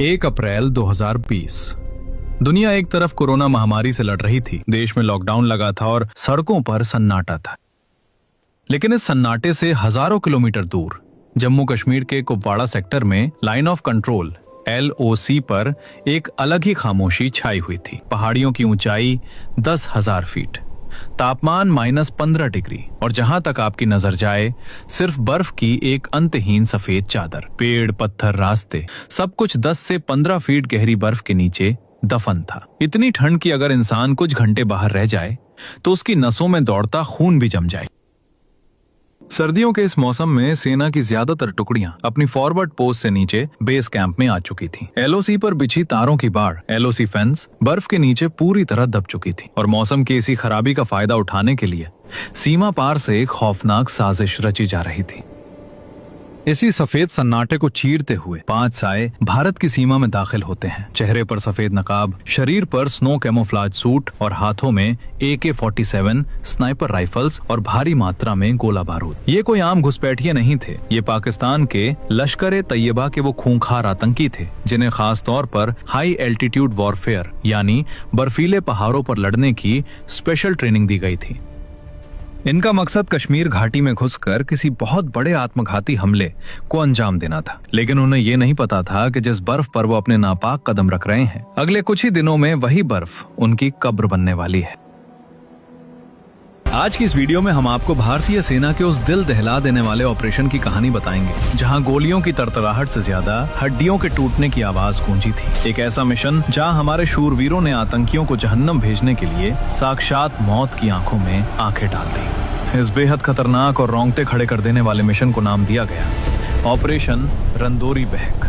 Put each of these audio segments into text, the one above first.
1 अप्रैल 2020। दुनिया एक तरफ कोरोना महामारी से लड़ रही थी, देश में लॉकडाउन लगा था और सड़कों पर सन्नाटा था। लेकिन इस सन्नाटे से हजारों किलोमीटर दूर जम्मू कश्मीर के कुपवाड़ा सेक्टर में लाइन ऑफ कंट्रोल LOC पर एक अलग ही खामोशी छाई हुई थी। पहाड़ियों की ऊंचाई 10,000 फीट, तापमान -15 डिग्री और जहां तक आपकी नजर जाए सिर्फ बर्फ की एक अंतहीन सफेद चादर। पेड़, पत्थर, रास्ते, सब कुछ 10 से 15 फीट गहरी बर्फ के नीचे दफन था। इतनी ठंड कि अगर इंसान कुछ घंटे बाहर रह जाए तो उसकी नसों में दौड़ता खून भी जम जाए। सर्दियों के इस मौसम में सेना की ज्यादातर टुकड़ियां अपनी फॉरवर्ड पोस्ट से नीचे बेस कैंप में आ चुकी थीं। LOC पर बिछी तारों की बाढ़, LOC फेंस बर्फ के नीचे पूरी तरह दब चुकी थी और मौसम की इसी खराबी का फायदा उठाने के लिए सीमा पार से एक खौफनाक साजिश रची जा रही थी। इसी सफेद सन्नाटे को चीरते हुए 5 साए भारत की सीमा में दाखिल होते हैं। चेहरे पर सफेद नकाब, शरीर पर स्नो कैमोफ्लाज सूट और हाथों में AK-47 स्नाइपर राइफल्स और भारी मात्रा में गोला बारूद। ये कोई आम घुसपैठिए नहीं थे, ये पाकिस्तान के लश्कर-ए-तैयबा के वो खूंखार आतंकी थे जिन्हें खास तौर पर हाई एल्टीट्यूड वॉरफेयर यानी बर्फीले पहाड़ों पर लड़ने की स्पेशल ट्रेनिंग दी गई थी। इनका मकसद कश्मीर घाटी में घुसकर किसी बहुत बड़े आत्मघाती हमले को अंजाम देना था। लेकिन उन्हें यह नहीं पता था कि जिस बर्फ पर वो अपने नापाक कदम रख रहे हैं, अगले कुछ ही दिनों में वही बर्फ उनकी कब्र बनने वाली है। आज की इस वीडियो में हम आपको भारतीय सेना के उस दिल दहला देने वाले ऑपरेशन की कहानी बताएंगे जहां गोलियों की तरतराहट से ज्यादा हड्डियों के टूटने की आवाज गूंजी थी। एक ऐसा मिशन जहां हमारे शूरवीरों ने आतंकियों को जहन्नम भेजने के लिए साक्षात मौत की आंखों में आंखें डाल दी। इस बेहद खतरनाक और रोंगटे खड़े कर देने वाले मिशन को नाम दिया गया ऑपरेशन रंदोरी बहक।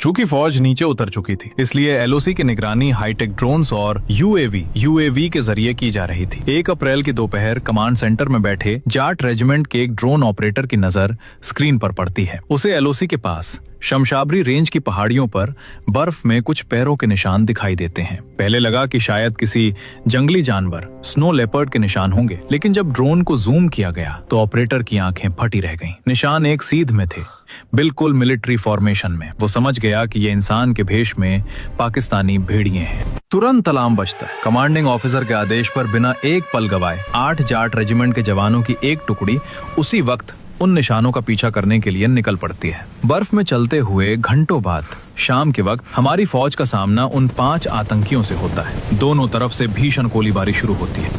चूंकि फौज नीचे उतर चुकी थी, इसलिए LOC की निगरानी हाईटेक ड्रोन्स और UAV के जरिए की जा रही थी। 1 अप्रैल की दोपहर कमांड सेंटर में बैठे जाट रेजिमेंट के एक ड्रोन ऑपरेटर की नजर स्क्रीन पर पड़ती है। उसे LOC के पास शमशाबरी रेंज की पहाड़ियों पर बर्फ में कुछ पैरों के निशान दिखाई देते हैं। पहले लगा कि शायद किसी जंगली जानवर स्नो लेपर्ड के निशान होंगे, लेकिन जब ड्रोन को जूम किया गया तो ऑपरेटर की आंखें फटी रह गईं। निशान एक सीध में थे, बिल्कुल मिलिट्री फॉर्मेशन में। वो समझ गया कि ये इंसान के भेष में पाकिस्तानी भेड़िए हैं। तुरंत अलार्म बजता है। कमांडिंग ऑफिसर के आदेश पर बिना एक पल गवाए 8 जाट रेजिमेंट के जवानों की एक टुकड़ी उसी वक्त उन निशानों का पीछा करने के लिए निकल पड़ती है। बर्फ में चलते हुए घंटों बाद शाम के वक्त हमारी फौज का सामना उन 5 आतंकियों से होता है। दोनों तरफ से भीषण गोलीबारी शुरू होती है,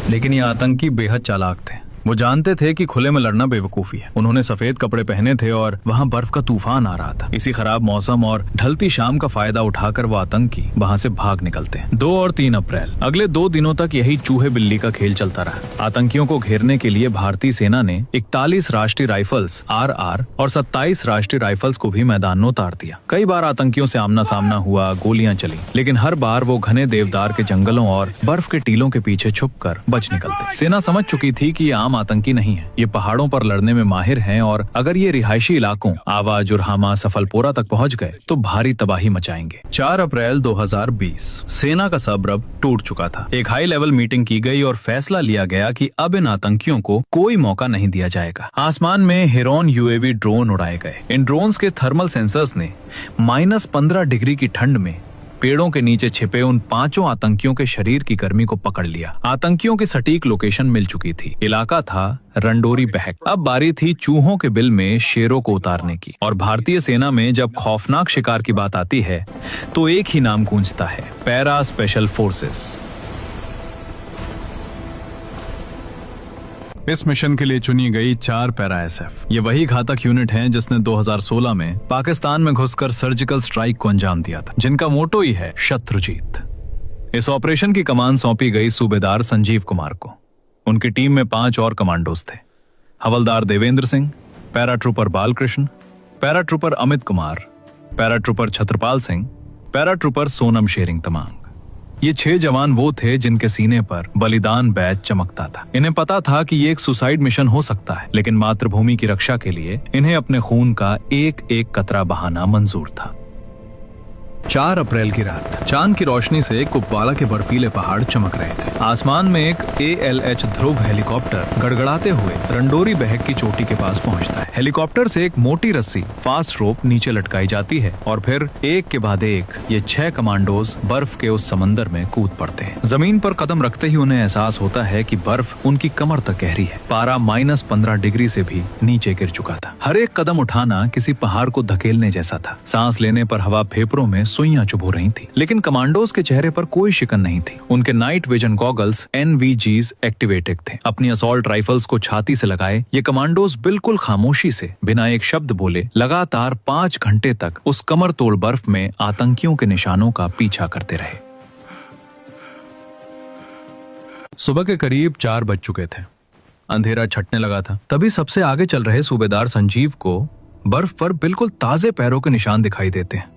लेकिन ये आतंकी बेहद चालाक थे। वो जानते थे कि खुले में लड़ना बेवकूफी है। उन्होंने सफेद कपड़े पहने थे और वहाँ बर्फ का तूफान आ रहा था। इसी खराब मौसम और ढलती शाम का फायदा उठाकर वो आतंकी वहाँ से भाग निकलते हैं। 2 और 3 अप्रैल अगले 2 दिनों तक यही चूहे बिल्ली का खेल चलता रहा। आतंकियों को घेरने के लिए भारतीय सेना ने 41 राष्ट्रीय राइफल्स RR और 27 राष्ट्रीय राइफल्स को भी मैदान में उतार दिया। कई बार आतंकियों से आमना सामना हुआ, गोलियां चली, लेकिन हर बार वो घने देवदार के जंगलों और बर्फ के टीलों के पीछे छुपकर बच निकलते। सेना समझ चुकी थी कि आतंकी नहीं है, ये पहाड़ों पर लड़ने में माहिर हैं और अगर ये रिहायशी इलाकों आवा, जुरहामा, सफलपोरा तक पहुंच गए तो भारी तबाही मचाएंगे। 4 अप्रैल 2020 सेना का सब्र टूट चुका था। एक हाई लेवल मीटिंग की गई और फैसला लिया गया कि अब इन आतंकियों को कोई मौका नहीं दिया जाएगा। आसमान में हेरोन UAV ड्रोन उड़ाए गए। इन ड्रोन्स के थर्मल सेंसर्स ने -15 डिग्री की ठंड में पेड़ों के नीचे छिपे उन 5 आतंकियों के शरीर की गर्मी को पकड़ लिया। आतंकियों की सटीक लोकेशन मिल चुकी थी। इलाका था रंडोरी बहक। अब बारी थी चूहों के बिल में शेरों को उतारने की। और भारतीय सेना में जब खौफनाक शिकार की बात आती है तो एक ही नाम गूंजता है, पैरा स्पेशल फोर्सेस। इस मिशन के लिए चुनी गई 4 पैरा SF। ये वही घातक यूनिट हैं जिसने 2016 में पाकिस्तान में घुसकर सर्जिकल स्ट्राइक को अंजाम दिया था, जिनका मोटो ही है शत्रुजीत। इस ऑपरेशन की कमान सौंपी गई सूबेदार संजीव कुमार को। उनकी टीम में 5 और कमांडोज थे, हवलदार Devendra Singh, paratrooper Balakrishna, paratrooper Amit Kumar, paratrooper Chhatrapal Singh, paratrooper Sonam Tshering Tamang. ये 6 जवान वो थे जिनके सीने पर बलिदान बैज चमकता था। इन्हें पता था कि ये एक सुसाइड मिशन हो सकता है, लेकिन मातृभूमि की रक्षा के लिए इन्हें अपने खून का एक एक कतरा बहाना मंजूर था। 4 अप्रैल की रात चांद की रोशनी से कुपवाड़ा के बर्फीले पहाड़ चमक रहे थे। आसमान में एक ALH ध्रुव हेलीकॉप्टर गड़गड़ाते हुए रंडोरी बहक की चोटी के पास पहुंचता है। हेलीकॉप्टर से एक मोटी रस्सी फास्ट रोप नीचे लटकाई जाती है और फिर एक के बाद एक ये 6 कमांडोज बर्फ के उस समंदर में कूद पड़ते हैं। जमीन पर कदम रखते ही उन्हें एहसास होता है कि बर्फ उनकी कमर तक गहरी है। पारा -15 डिग्री से भी नीचे गिर चुका था। हर एक कदम उठाना किसी पहाड़ को धकेलने जैसा था। सांस लेने पर हवा फेफड़ों में सुइयां चुभ रही थी, लेकिन कमांडोज के चेहरे पर कोई शिकन नहीं थी। उनके night vision goggles NVGs activated थे। अपनी असॉल्ट राइफल्स को छाती से लगाए ये कमांडोज बिल्कुल खामोशी से बिना एक शब्द बोले लगातार 5 घंटे तक उस कमर तोड़ बर्फ में आतंकियों के निशानों का पीछा करते रहे। सुबह के करीब 4 बज चुके थे। अंधेरा छटने लगा था। तभी सबसे आगे चल रहे सूबेदार संजीव को बर्फ पर बिल्कुल ताजे पैरों के निशान दिखाई देते हैं।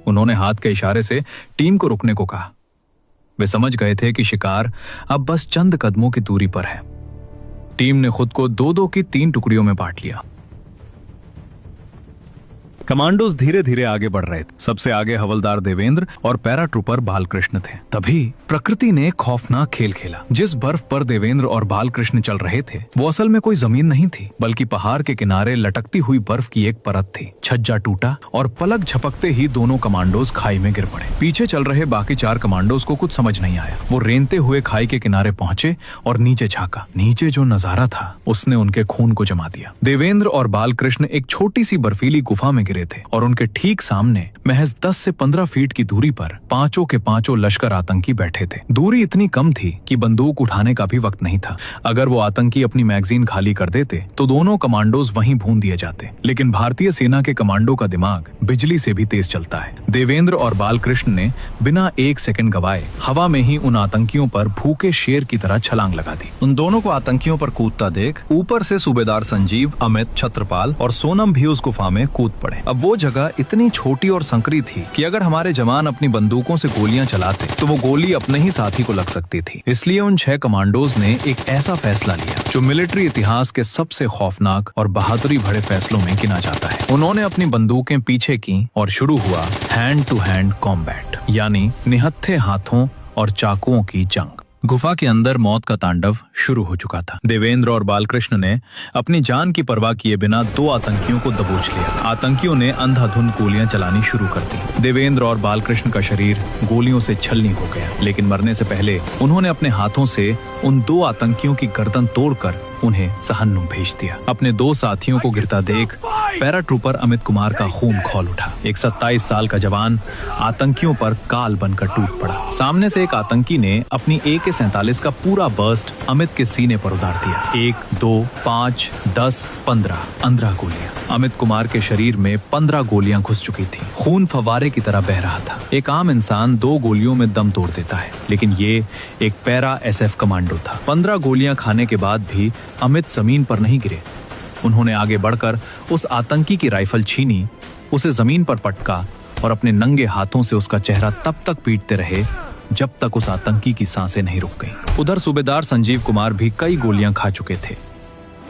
उन्होंने हाथ के इशारे से टीम को रुकने को कहा। वे समझ गए थे कि शिकार अब बस चंद कदमों की दूरी पर है। टीम ने खुद को 2-2 की 3 टुकड़ियों में बांट लिया। कमांडोज धीरे धीरे आगे बढ़ रहे थे। सबसे आगे हवलदार देवेंद्र और पैराट्रूपर बालकृष्ण थे। तभी प्रकृति ने खौफनाक खेल खेला। जिस बर्फ पर देवेंद्र और बालकृष्ण चल रहे थे वो असल में कोई जमीन नहीं थी, बल्कि पहाड़ के किनारे लटकती हुई बर्फ की एक परत थी। छज्जा टूटा और पलक झपकते ही दोनों कमांडोज खाई में गिर पड़े। पीछे चल रहे बाकी 4 कमांडोज को कुछ समझ नहीं आया। वो रेंगते हुए खाई के किनारे पहुंचे और नीचे झांका। नीचे जो नजारा था उसने उनके खून को जमा दिया। देवेंद्र और बालकृष्ण एक छोटी सी बर्फीली गुफा में थे और उनके ठीक सामने महज 10 से 15 फीट की दूरी पर पांचों के पांचों लश्कर आतंकी बैठे थे। दूरी इतनी कम थी कि बंदूक उठाने का भी वक्त नहीं था। अगर वो आतंकी अपनी मैगजीन खाली कर देते तो दोनों कमांडोज वहीं भून दिए जाते। लेकिन भारतीय सेना के कमांडो का दिमाग बिजली से भी तेज चलता है। देवेंद्र और बालकृष्ण ने बिना 1 सेकंड गवाए हवा में ही उन आतंकियों पर भूखे शेर की तरह छलांग लगा दी। उन दोनों को आतंकियों पर कूदता देख ऊपर से सूबेदार संजीव, अमित, छत्रपाल और सोनम भी उस गुफा में कूद पड़े। अब वो जगह इतनी छोटी और संकरी थी कि अगर हमारे जवान अपनी बंदूकों से गोलियां चलाते तो वो गोली अपने ही साथी को लग सकती थी। इसलिए उन 6 कमांडोज ने एक ऐसा फैसला लिया जो मिलिट्री इतिहास के सबसे खौफनाक और बहादुरी भरे फैसलों में गिना जाता है। उन्होंने अपनी बंदूकें पीछे की और शुरू हुआ हैंड टू हैंड कॉम्बैट, यानी निहत्थे हाथों और चाकुओं की जंग। गुफा के अंदर मौत का तांडव शुरू हो चुका था। देवेंद्र और बालकृष्ण ने अपनी जान की परवाह किए बिना 2 आतंकियों को दबोच लिया। आतंकियों ने अंधाधुंध गोलियां चलानी शुरू कर दी। देवेंद्र और बालकृष्ण का शरीर गोलियों से छलनी हो गया, लेकिन मरने से पहले उन्होंने अपने हाथों से उन 2 आतंकियों की गर्दन तोड़कर उन्हें सहन्नुम भेज दिया। अपने 2 साथियों को गिरता देख पैराट्रूपर अमित कुमार का खून खौल उठा। एक 27 साल का जवान आतंकियों पर काल बनकर टूट पड़ा। सामने से एक आतंकी ने अपनी AK-47 का पूरा बर्स्ट अमित के सीने पर उतार दिया। 1, 2, 5, 10, 15 गोलियां। अमित कुमार के शरीर में 15 गोलियां घुस चुकी थी। खून फव्वारे की तरह बह रहा था। एक आम इंसान 2 गोलियों में दम तोड़ देता है, लेकिन ये एक पैरा SF कमांडो था। 15 गोलियां खाने के बाद भी अमित जमीन पर नहीं गिरे। उन्होंने आगे बढ़कर उस आतंकी की राइफल छीनी, उसे जमीन पर पटका और अपने नंगे हाथों से उसका चेहरा तब तक पीटते रहे जब तक उस आतंकी की सांसें नहीं रुक गईं। उधर सूबेदार संजीव कुमार भी कई गोलियां खा चुके थे,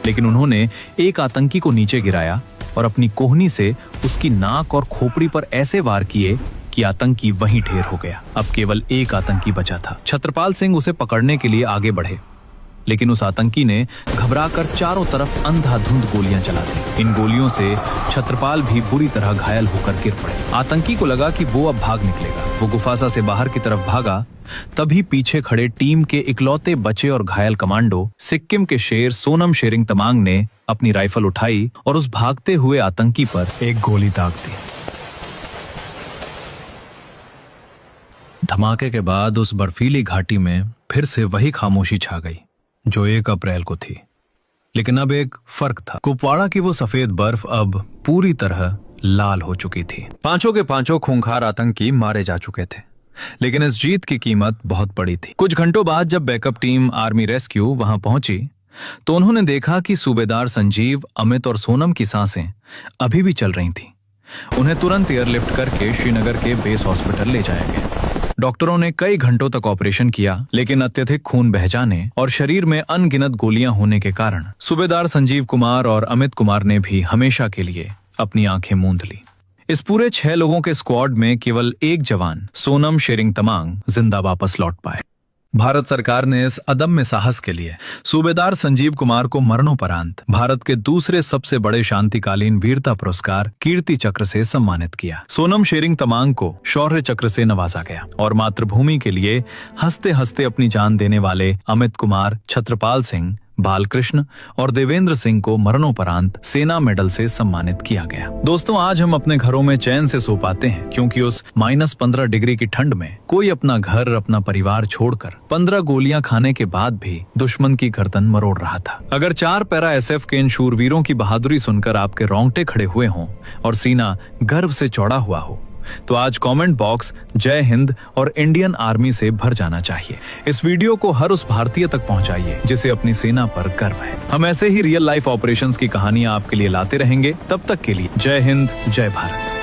लेकिन उन्होंने एक आतंकी को नीचे गिराया और अपनी कोहनी से उसकी नाक और खोपड़ी पर ऐसे वार किए कि आतंकी वहीं ढेर हो गया। अब केवल एक आतंकी बचा था। छत्रपाल सिंह उसे पकड़ने के लिए आगे बढ़े, लेकिन उस आतंकी ने घबराकर चारों तरफ अंधाधुंध गोलियां चला दी। इन गोलियों से छत्रपाल भी बुरी तरह घायल होकर गिर पड़े। आतंकी को लगा कि वो अब भाग निकलेगा। वो गुफासा से बाहर की तरफ भागा, तभी पीछे खड़े टीम के इकलौते बचे और घायल कमांडो सिक्किम के शेर सोनम शेरिंग तमांग ने अपनी राइफल उठाई और उस भागते हुए आतंकी पर एक गोली दाग दी। धमाके के बाद उस बर्फीली घाटी में फिर से वही खामोशी छा गई जो 1 अप्रैल को थी। लेकिन अब एक फर्क था। कुपवाड़ा की वो सफेद बर्फ अब पूरी तरह लाल हो चुकी थी। पांचों के पांचों खूंखार आतंकी मारे जा चुके थे, लेकिन इस जीत की कीमत बहुत बड़ी थी। कुछ घंटों बाद जब बैकअप टीम आर्मी रेस्क्यू वहां पहुंची तो उन्होंने देखा कि सूबेदार संजीव, अमित और सोनम की सांसें अभी भी चल रही थीं। उन्हें तुरंत एयरलिफ्ट करके श्रीनगर के बेस हॉस्पिटल ले जाया गया। डॉक्टरों ने कई घंटों तक ऑपरेशन किया, लेकिन अत्यधिक खून बह जाने और शरीर में अनगिनत गोलियां होने के कारण सूबेदार संजीव कुमार और अमित कुमार ने भी हमेशा के लिए अपनी आंखें मूंद ली। इस पूरे 6 लोगों के स्क्वाड में केवल एक जवान सोनम शेरिंग तमांग जिंदा वापस लौट पाए। भारत सरकार ने इस अदम्य साहस के लिए सूबेदार संजीव कुमार को मरणोपरांत भारत के दूसरे सबसे बड़े शांतिकालीन वीरता पुरस्कार कीर्ति चक्र से सम्मानित किया। सोनम शेरिंग तमांग को शौर्य चक्र से नवाजा गया और मातृभूमि के लिए हंसते हंसते अपनी जान देने वाले अमित कुमार, छत्रपाल सिंह, बालकृष्ण और देवेंद्र सिंह को मरणोपरांत सेना मेडल से सम्मानित किया गया। दोस्तों, आज हम अपने घरों में चैन से सो पाते हैं क्योंकि उस -15 डिग्री की ठंड में कोई अपना घर, अपना परिवार छोड़कर 15 गोलियां खाने के बाद भी दुश्मन की गर्दन मरोड़ रहा था। अगर 4 पैरा SF के इन शूरवीरों की बहादुरी सुनकर आपके रोंगटे खड़े हुए हों और सीना गर्व से चौड़ा हुआ हो, तो आज कमेंट बॉक्स जय हिंद और इंडियन आर्मी से भर जाना चाहिए। इस वीडियो को हर उस भारतीय तक पहुंचाइए जिसे अपनी सेना पर गर्व है। हम ऐसे ही रियल लाइफ ऑपरेशंस की कहानियां आपके लिए लाते रहेंगे। तब तक के लिए जय हिंद, जय भारत।